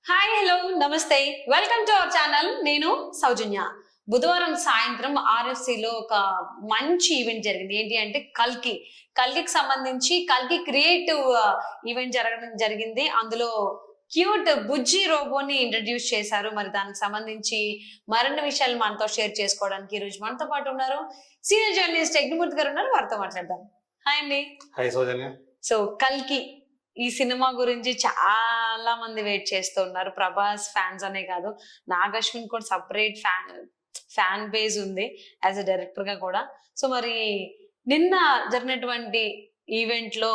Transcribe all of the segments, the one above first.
Hi hello నమస్తే welcome to our channel. నేను సౌజన్య. బుధవారం సాయంత్రం ఆర్ఎఫ్సిలో ఒక మంచి ఈవెంట్ జరిగింది. ఏంటి అంటే కల్కికి సంబంధించి కల్కి క్రియేటివ్ ఈవెంట్ జరిగింది. అందులో క్యూట్ బుజ్జి రోబోని ఇంట్రడ్యూస్ చేశారు. మరి దానికి సంబంధించి మరిన్ని విషయాలు మనతో షేర్ చేసుకోవడానికి ఈ రోజు మనతో పాటు ఉన్నారు సీనియర్ జర్నలిస్ట్ యజ్ఞమూర్తి గారు ఉన్నారు. వారితో మాట్లాడదాం. హాయ్ అండి. హాయ్ సౌజన్య. సో కల్కి ఈ సినిమా గురించి చాలా మంది వెయిట్ చేస్తూ ఉన్నారు. ప్రభాస్ ఫ్యాన్స్ అనే కాదు, నాగ్ అశ్విన్ కూడా సపరేట్ ఫ్యాన్ బేస్ ఉంది యాజ్ అ డైరెక్టర్ గా కూడా. సో మరి నిన్న జరిగినటువంటి ఈవెంట్ లో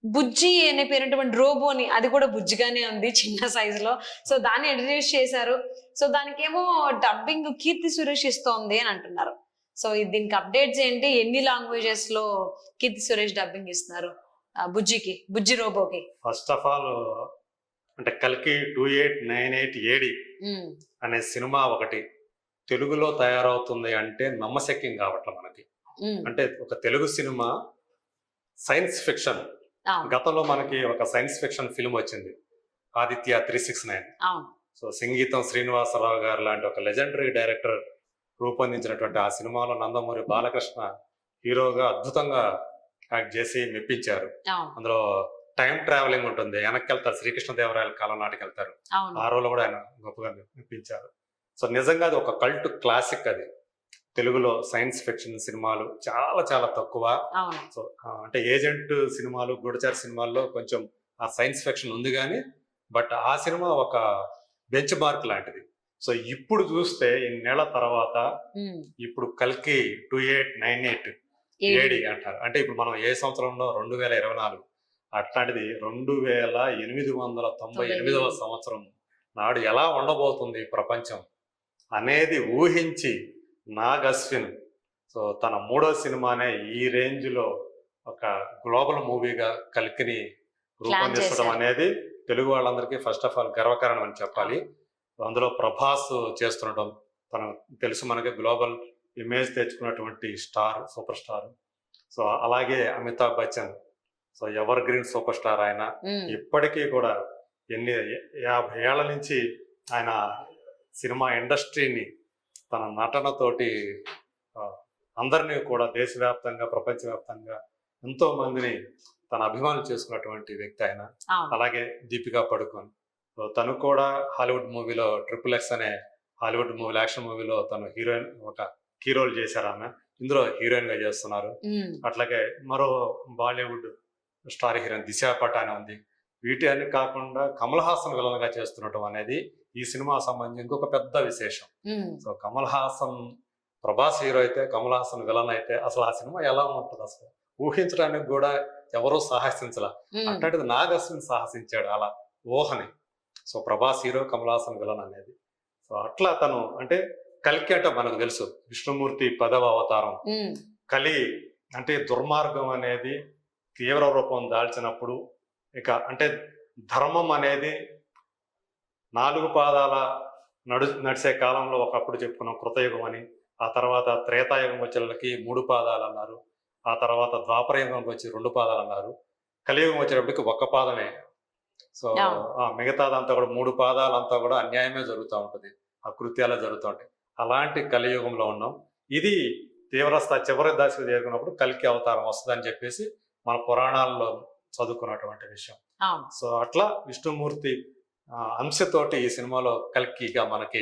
బుజ్జి అనే పేరున్నటువంటి రోబోని, అది కూడా బుజ్జిగానే ఉంది చిన్న సైజ్ లో. సో దాన్ని ఇంట్రడ్యూస్ చేశారు. సో దానికేమో డబ్బింగ్ కీర్తి సురేష్ ఇస్తోంది అని అంటున్నారు. సో దీనికి అప్డేట్స్ ఏంటి? ఎన్ని లాంగ్వేజెస్ లో కీర్తి సురేష్ డబ్బింగ్ ఇస్తున్నారు బుజ్జి రోబోకి? ఫస్ట్ ఆఫ్ ఆల్ అంటే కల్కి 2898 AD అనే సినిమా ఒకటి తెలుగులో తయారవుతుంది అంటే నమ్మశక్యం కావట్లే మనకి. అంటే ఒక తెలుగు సినిమా సైన్స్ ఫిక్షన్, గతంలో మనకి ఒక సైన్స్ ఫిక్షన్ ఫిల్మ్ వచ్చింది ఆదిత్య 369. సో సంగీతం శ్రీనివాసరావు గారు లాంటి ఒక లెజెండరీ డైరెక్టర్ రూపొందించినటువంటి ఆ సినిమాలో నందమూరి బాలకృష్ణ హీరోగా అద్భుతంగా యాక్ట్ చేసి మెప్పించారు. అందులో టైం ట్రావెలింగ్ ఉంటుంది, వెనక్కి వెళ్తారు, శ్రీకృష్ణదేవరాయల కాలం నాటికి వెళ్తారు. ఆ రోజులో కూడా ఆయన గొప్పగా మెప్పించారు. సో నిజంగా అది ఒక కల్ట్ క్లాసిక్. అది తెలుగులో సైన్స్ ఫిక్షన్ సినిమాలు చాలా చాలా తక్కువ. సో అంటే ఏజెంట్ సినిమాలు, గూఢచారి సినిమాల్లో కొంచెం ఆ సైన్స్ ఫిక్షన్ ఉంది కానీ, బట్ ఆ సినిమా ఒక బెంచ్ మార్క్ లాంటిది. సో ఇప్పుడు చూస్తే ఇన్నేళ్ల తర్వాత ఇప్పుడు కల్కి 2898 AD అంటారు. అంటే ఇప్పుడు మనం ఏ సంవత్సరంలో 2024, అట్లాంటిది 2898వ సంవత్సరం నాడు ఎలా ఉండబోతుంది ప్రపంచం అనేది ఊహించి నాగ్ అశ్విన్ సో తన 3వ సినిమానే ఈ రేంజ్ లో ఒక గ్లోబల్ మూవీగా కల్కిని రూపొందించడం అనేది తెలుగు వాళ్ళందరికీ ఫస్ట్ ఆఫ్ ఆల్ గర్వకారణం అని చెప్పాలి. అందులో ప్రభాస్ చేస్తుండటం, తను తెలుసు మనకి గ్లోబల్ ఇమేజ్ తెచ్చుకున్నటువంటి స్టార్, సూపర్ స్టార్. సో అలాగే Amitabh Bachchan, so evergreen super star. ఆయన ఇప్పటికీ కూడా 50 ఏళ్ల నుంచి ఆయన సినిమా ఇండస్ట్రీని తన నటనతోటి అందరినీ కూడా దేశవ్యాప్తంగా, ప్రపంచవ్యాప్తంగా ఎంతో మందిని తన అభిమానులు చేసుకున్నటువంటి వ్యక్తి ఆయన. అలాగే దీపికా పడుకోన్, సో తను కూడా హాలీవుడ్ మూవీలో XXX అనే హాలీవుడ్ మూవీలో, యాక్షన్ మూవీలో తను హీరోయిన్, ఒక కీ రోల్ చేశారు. ఆమె ఇందులో హీరోయిన్ గా చేస్తున్నారు. అట్లాగే మరో బాలీవుడ్ స్టార్ హీరోయిన్ దిశా పటాని ఉంది. వీటి అన్ని కాకుండా కమల్ హాసన్ విలన్ గా చేస్తుండటం అనేది ఈ సినిమా సంబంధించి ఇంకొక పెద్ద విశేషం. సో కమల్ హాసన్ ప్రభాస్ హీరో అయితే, కమల్ హాసన్ విలన్ అయితే అసలు ఆ సినిమా ఎలా ఉంటుంది అసలు ఊహించడానికి కూడా ఎవరూ సాహసించలా. అట్లాంటిది నాగ్ అశ్విన్ సాహసించాడు అలా ఊహని. So Prabhas hero, Kamal Haasan villain అనేది. సో అట్లా తను అంటే కల్కి అంటే మనకు తెలుసు విష్ణుమూర్తి 10వ అవతారం. కలి అంటే దుర్మార్గం అనేది తీవ్ర రూపం దాల్చినప్పుడు, ఇక అంటే ధర్మం అనేది 4 పాదాల నడిచే కాలంలో ఒకప్పుడు చెప్పుకున్నాం కృతయుగం అని. ఆ తర్వాత త్రేతాయుగం వచ్చేళ్ళకి 3 పాదాలు అన్నారు. ఆ తర్వాత ద్వాపరయుగంకి వచ్చి 2 పాదాలు అన్నారు. కలియుగం వచ్చేటప్పటికి 1 పాదమే. సో మిగతాదంతా కూడా 3 పాదాలంతా కూడా అన్యాయమే జరుగుతూ ఉంటుంది, అకృత్యాలే జరుగుతూ ఉంటాయి. అలాంటి కలియుగంలో ఉన్నాం. ఇది చివరి దశకు చేరుకున్నప్పుడు కల్కి అవతారం వస్తుందని చెప్పేసి మన పురాణాల్లో చదువుకున్నటువంటి విషయం. సో అట్లా విష్ణుమూర్తి అంశతోటి ఈ సినిమాలో కల్కిగా మనకి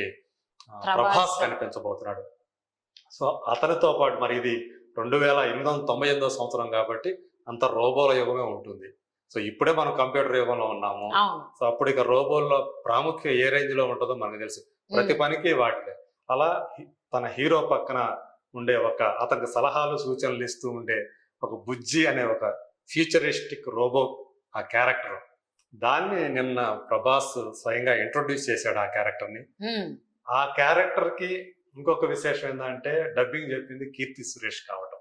ప్రభాస్ కనిపించబోతున్నాడు. సో అతనితో పాటు మరి ఇది 2898వ సంవత్సరం కాబట్టి అంత రోబోల యుగమే ఉంటుంది. సో ఇప్పుడే మనం కంప్యూటర్ యుగంలో ఉన్నాము. సో అప్పుడు ఇక రోబోల్లో ప్రాముఖ్యం ఏ రేంజ్ లో ఉంటుందో మనకు తెలుసు. ప్రతి పనికి వాటిలే. అలా తన హీరో పక్కన ఉండే అతనికి సలహాలు, సూచనలు ఇస్తూ ఉండే ఒక బుజ్జి అనే ఒక ఫ్యూచరిస్టిక్ రోబో, ఆ క్యారెక్టర్, దాన్ని నిన్న ప్రభాస్ స్వయంగా ఇంట్రొడ్యూస్ చేశాడు ఆ క్యారెక్టర్ ని. ఆ క్యారెక్టర్ కి ఇంకొక విశేషం ఏంటంటే డబ్బింగ్ చెప్పింది కీర్తి సురేష్ కావటం.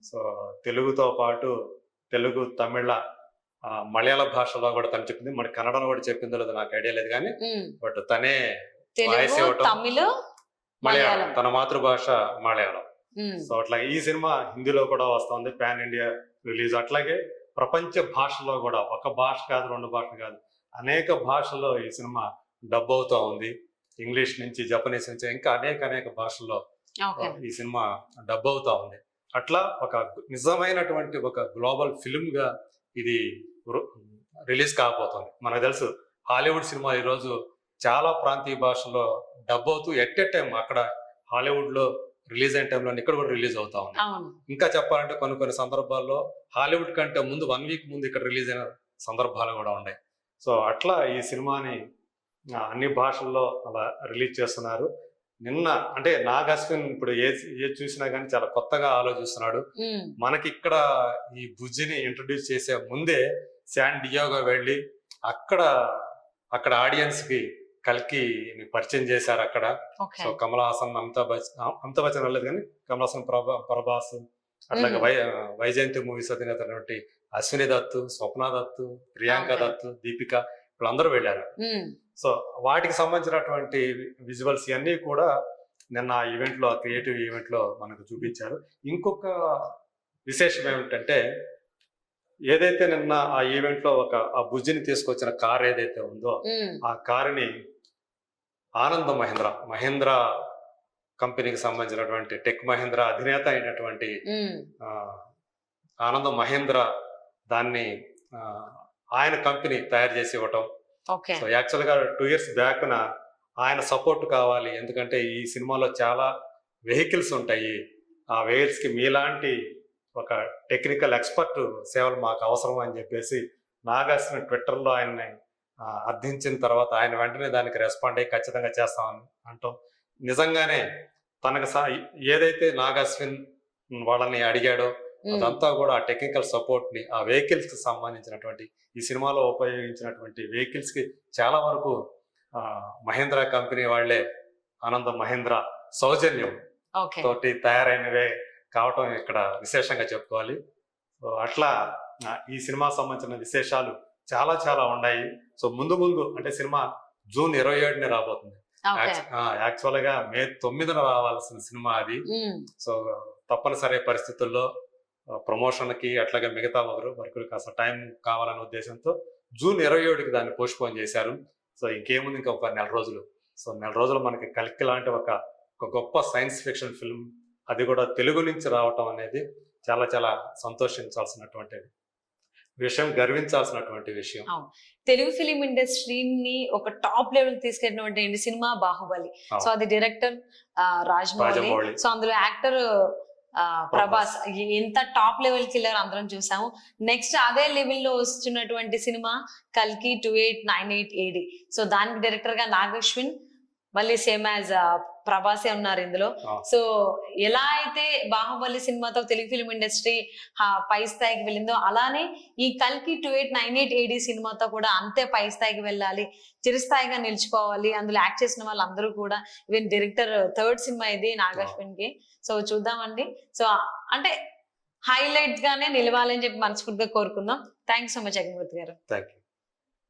సో తెలుగుతో పాటు తెలుగు, తమిళ, మలయాళ భాషలో కూడా తను చెప్పింది. మరి కన్నడలో కూడా చెప్పిందో లేదో నాకు ఐడియా లేదు కానీ, బట్ తనే వాయిస్ ఇవ్వటం. మలయాళం తన మాతృభాష మలయాళం. సో అట్లాగే ఈ సినిమా హిందీలో కూడా వస్తుంది, పాన్ ఇండియా రిలీజ్. అట్లాగే ప్రపంచ భాషలో కూడా, ఒక భాష కాదు, 2 భాషలు కాదు, అనేక భాషల్లో ఈ సినిమా డబ్ అవుతా ఉంది. ఇంగ్లీష్ నుంచి, జపనీస్ నుంచి ఇంకా అనేక భాషల్లో ఓకే. ఈ సినిమా డబ్ అవుతా ఉంది. అట్లా ఒక నిజమైనటువంటి ఒక గ్లోబల్ ఫిల్మ్ గా ఇది రిలీజ్ కాబోతుంది. మనకు తెలుసు హాలీవుడ్ సినిమా ఈరోజు చాలా ప్రాంతీయ భాషల్లో డబ్ అవుతూ ఎట్ ఎ టైం అక్కడ హాలీవుడ్ లో రిలీజ్ అయిన టైంలో ఇక్కడ కూడా రిలీజ్ అవుతా ఉంది. అవును. ఇంకా చెప్పాలంటే కొన్ని సందర్భాల్లో హాలీవుడ్ కంటే ముందు 1 వీక్ ముందు ఇక్కడ రిలీజ్ అయిన సందర్భాలు కూడా ఉన్నాయి. సో అట్లా ఈ సినిమాని అన్ని భాషల్లో అలా రిలీజ్ చేస్తున్నారు. నిన్న అంటే నాగ్ అశ్విన్ ఇప్పుడు ఏది చూసినా కానీ చాలా కొత్తగా ఆలోచిస్తున్నాడు. మనకి ఇక్కడ ఈ బుజ్జిని ఇంట్రడ్యూస్ చేసే ముందే శాన్ డియాగో వెళ్ళి అక్కడ ఆడియన్స్ కి కల్కి పరిచయం చేశారు అక్కడ. సో కమల్ హాసన్, అమితాబ్ బచ్చన్ వెళ్ళలేదు కానీ కమల్ హాసన్, ప్రభాస్, అట్లాగే వైజయంతి మూవీస్ అధినేత అశ్విని దత్, స్వప్న దత్, ప్రియాంక దత్, దీపిక వీళ్ళందరూ వెళ్ళారు. సో వాటికి సంబంధించినటువంటి విజువల్స్ ఇవన్నీ కూడా నిన్న ఆ ఈవెంట్ లో, క్రియేటివ్ ఈవెంట్ లో మనకు చూపించారు. ఇంకొక విశేషం ఏమిటంటే ఏదైతే నిన్న ఆ ఈవెంట్ లో ఆ బుజ్జిని తీసుకొచ్చిన కార్ ఏదైతే ఉందో ఆ కారుని ఆనంద్ మహేంద్ర కంపెనీకి సంబంధించినటువంటి టెక్ మహేంద్ర అధినేత అయినటువంటి ఆనంద్ మహేంద్ర దాన్ని ఆయన కంపెనీ తయారు చేసి ఇవ్వటం. సో యాక్చువల్ గా 2 years బ్యాక్ ఆయన సపోర్ట్ కావాలి, ఎందుకంటే ఈ సినిమాలో చాలా వెహికల్స్ ఉంటాయి, ఆ వెహికల్స్ కి మీలాంటి ఒక టెక్నికల్ ఎక్స్పర్ట్ సేవలు మాకు అవసరం అని చెప్పేసి నాగ్ అశ్విన్ ట్విట్టర్ లో ఆయన్ని అర్థించిన తర్వాత ఆయన వెంటనే దానికి రెస్పాండ్ అయ్యి ఖచ్చితంగా చేస్తామని అంటాం. నిజంగానే తనకు ఏదైతే నాగ్ అశ్విన్ వాళ్ళని అడిగాడో అదంతా కూడా ఆ టెక్నికల్ సపోర్ట్ ని ఆ వెహికల్స్ కి సంబంధించినటువంటి ఈ సినిమాలో ఉపయోగించినటువంటి వెహికల్స్ కి చాలా వరకు మహేంద్ర కంపెనీ వాళ్లే ఆనంద్ మహేంద్ర సౌజన్యం తోటి తయారైనవే కావటం ఇక్కడ విశేషంగా చెప్పుకోవాలి. సో అట్లా ఈ సినిమా సంబంధించిన విశేషాలు చాలా ఉన్నాయి. సో ముందు అంటే సినిమా జూన్ 27న రాబోతుంది. యాక్చువల్ గా మే 9న రావాల్సిన సినిమా అది. సో తప్పనిసరి పరిస్థితుల్లో ప్రమోషన్ కి అట్లాగే మిగతా వర్కులకి అసలు టైం కావాలనే ఉద్దేశంతో జూన్ 27కి దాన్ని పోస్ట్ పోన్ చేశారు. సో ఇంకేముంది, ఇంకా ఒక 4 రోజులు. సో 4 రోజులు మనకి కల్కి లాంటి ఒక గొప్ప సైన్స్ ఫిక్షన్ ఫిల్మ్ అది కూడా తెలుగు నుంచి రావటం అనేది చాలా సంతోషించాల్సినటువంటి విషయం, గర్వించాల్సినటువంటి విషయం. తెలుగు ఫిలిం ఇండస్ట్రీని ఒక టాప్ లెవెల్ తీసుకెళ్ళినటువంటి సినిమా బాహుబలి. సో అది డైరెక్టర్ రాజమౌళి. సో అందులో యాక్టర్ ప్రభాస్. ఎంత టాప్ లెవెల్ కిల్లర్ అందరం చూసాము. నెక్స్ట్ అదే లెవెల్ లో వస్తున్నటువంటి సినిమా కల్కి 2898 AD. సో దానికి డైరెక్టర్ గా నాగ్ అశ్విన్, మళ్ళీ సేమ్ యాజ్ ప్రభాసే ఉన్నారు ఇందులో. సో ఎలా అయితే బాహుబలి సినిమాతో తెలుగు ఫిలిం ఇండస్ట్రీ పై స్థాయికి వెళ్ళిందో అలానే ఈ కల్కి 2898 AD సినిమాతో కూడా అంతే పై స్థాయికి వెళ్ళాలి, చిరస్థాయిగా నిలిచిపోవాలి. అందులో యాక్ట్ చేసిన వాళ్ళందరూ కూడా, ఈవెన్ డైరెక్టర్ 3rd సినిమా ఇది నాగ్ అశ్విన్ కి. సో చూద్దామండి. సో అంటే హైలైట్ గానే నిలవాలని చెప్పి మనస్ఫూర్తిగా కోరుకుందాం. థ్యాంక్ యూ సో మచ్ అగ్నిమూర్తి గారు. Thank you.